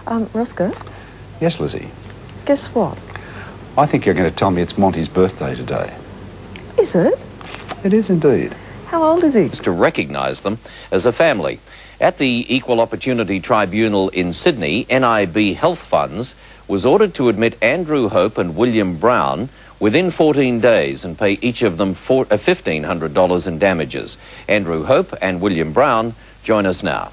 Roscoe, Yes, Lizzie. guess what? I think you're going to tell me it's Monty's birthday today. Is it? It is indeed. How old is he? To recognise them as a family. At the Equal Opportunity Tribunal in Sydney, NIB Health Funds was ordered to admit Andrew Hope and William Brown within 14 days and pay each of them $1,500 in damages. Andrew Hope and William Brown join us now.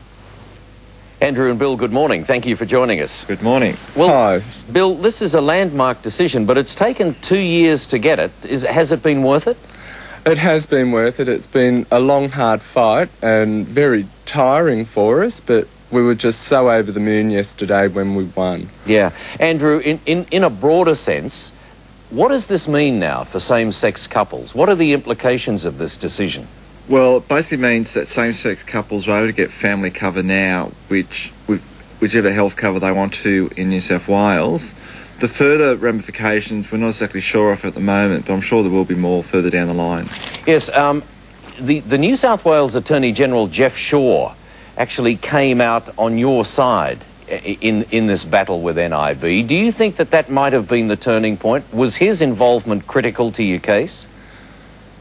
Andrew and Bill, good morning. Thank you for joining us. Good morning. Well, Hi. Bill, this is a landmark decision, but it's taken 2 years to get it. Has it been worth it? It has been worth it. It's been a long, hard fight and very tiring for us, but we were just so over the moon yesterday when we won. Yeah. Andrew, in a broader sense, what does this mean now for same-sex couples? What are the implications of this decision? Well, it basically means that same-sex couples are able to get family cover now, whichever health cover they want to in New South Wales. The further ramifications we're not exactly sure of at the moment, but I'm sure there will be more further down the line. Yes, the New South Wales Attorney-General Jeff Shaw actually came out on your side in this battle with NIB. Do you think that that might have been the turning point? Was his involvement critical to your case?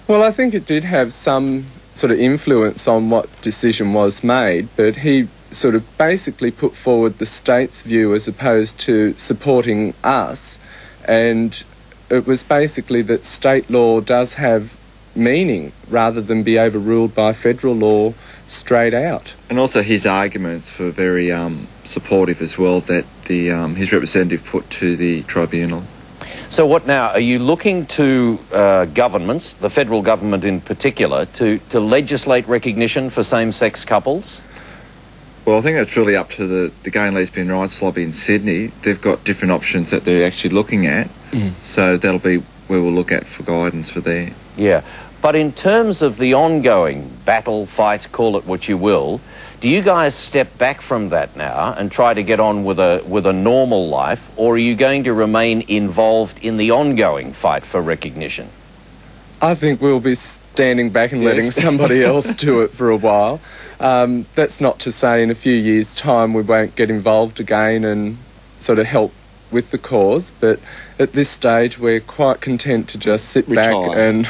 Well, I think it did have some sort of influence on what decision was made, but he sort of basically put forward the state's view as opposed to supporting us, and it was basically that state law does have meaning rather than be overruled by federal law straight out. And also his arguments were very supportive as well that his representative put to the tribunal. So what now? Are you looking to governments, the federal government in particular, to legislate recognition for same-sex couples? Well, I think that's really up to the Gay and Lesbian Rights Lobby in Sydney. They've got different options that they're actually looking at, so that'll be where we'll look at for guidance for there. Yeah, but in terms of the ongoing battle, fight, call it what you will, do you guys step back from that now and try to get on with a normal life, or are you going to remain involved in the ongoing fight for recognition? I think we'll be standing back and letting somebody else do it for a while. That's not to say in a few years' time we won't get involved again and sort of help with the cause, but at this stage we're quite content to just sit back and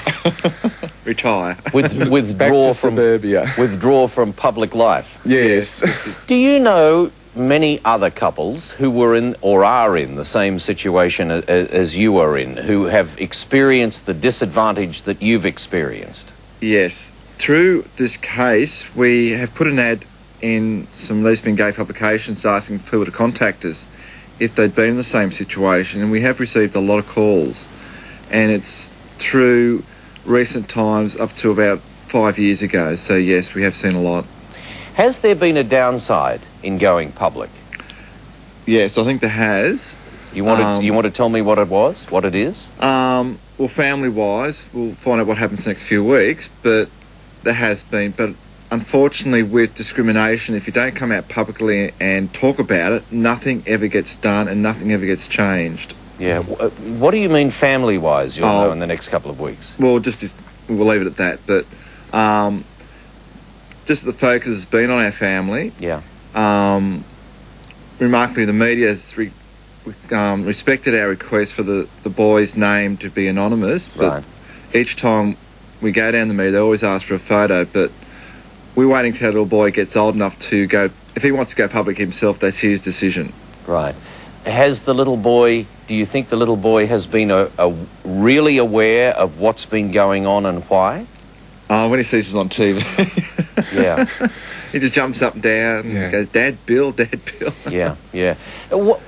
retire. Withdraw back to from suburbia. Withdraw from public life. Yes. Do you know many other couples who were in or are in the same situation as you are in, who have experienced the disadvantage that you've experienced? Yes. Through this case, we have put an ad in some lesbian gay publications asking people to contact us if they'd been in the same situation, and we have received a lot of calls, and it's through recent times up to about 5 years ago, so yes, we have seen a lot. Has there been a downside in going public? Yes, I think there has. You want to tell me what it is? Well, family-wise, we'll find out what happens the next few weeks, but there has been. But unfortunately, with discrimination, if you don't come out publicly and talk about it, nothing ever gets done and nothing ever gets changed. Yeah. What do you mean family-wise, you'll know in the next couple of weeks? Well, we'll leave it at that. But just the focus has been on our family. Yeah. Remarkably, the media has respected our request for the boy's name to be anonymous. But each time we go down the media, they always ask for a photo, but we're waiting till the little boy gets old enough to go. If he wants to go public himself, that's his decision. Right. Has the little boy, do you think the little boy has been really aware of what's been going on and why? When he sees us on TV. Yeah. He just jumps up and down and goes, Dad, Bill, Dad, Bill. Yeah, yeah.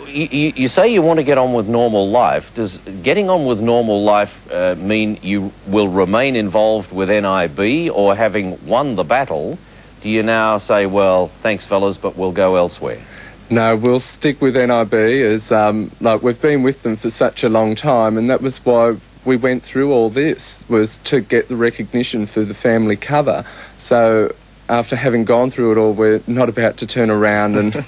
You say you want to get on with normal life. Does getting on with normal life mean you will remain involved with NIB, or having won the battle, do you now say, well, thanks fellas, but we'll go elsewhere? No, we'll stick with NIB as, we've been with them for such a long time, and that was why we went through all this, was to get the recognition for the family cover. So after having gone through it all, we're not about to turn around and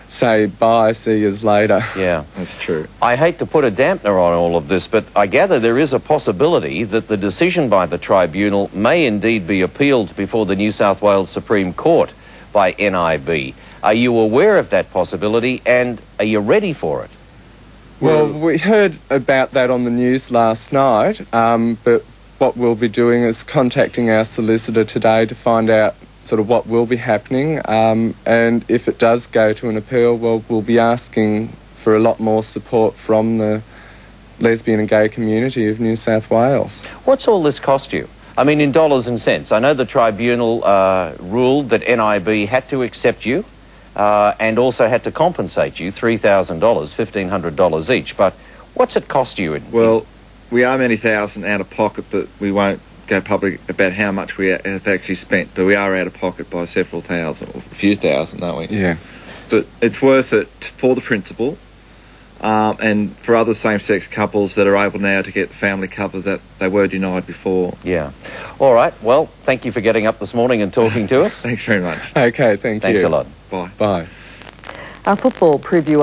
say, bye, see yous later. Yeah. That's true. I hate to put a dampener on all of this, but I gather there is a possibility that the decision by the tribunal may indeed be appealed before the New South Wales Supreme Court by NIB. Are you aware of that possibility, and are you ready for it? Well, we heard about that on the news last night, but what we'll be doing is contacting our solicitor today to find out sort of what will be happening, and if it does go to an appeal, well, we'll be asking for a lot more support from the lesbian and gay community of New South Wales. What's all this cost you? I mean, in dollars and cents. I know the tribunal ruled that NIB had to accept you and also had to compensate you $3,000, $1,500 each. But what's it cost you? Well, we are many thousand out of pocket, but we won't go public about how much we have actually spent. But we are out of pocket by several thousand, or a few thousand, aren't we? Yeah. But it's worth it for the principal. And for other same-sex couples that are able now to get the family cover that they were denied before. Yeah. All right. Well, thank you for getting up this morning and talking to us. Thanks very much. Okay, thank you. Thanks a lot. Bye. Bye. Our football preview.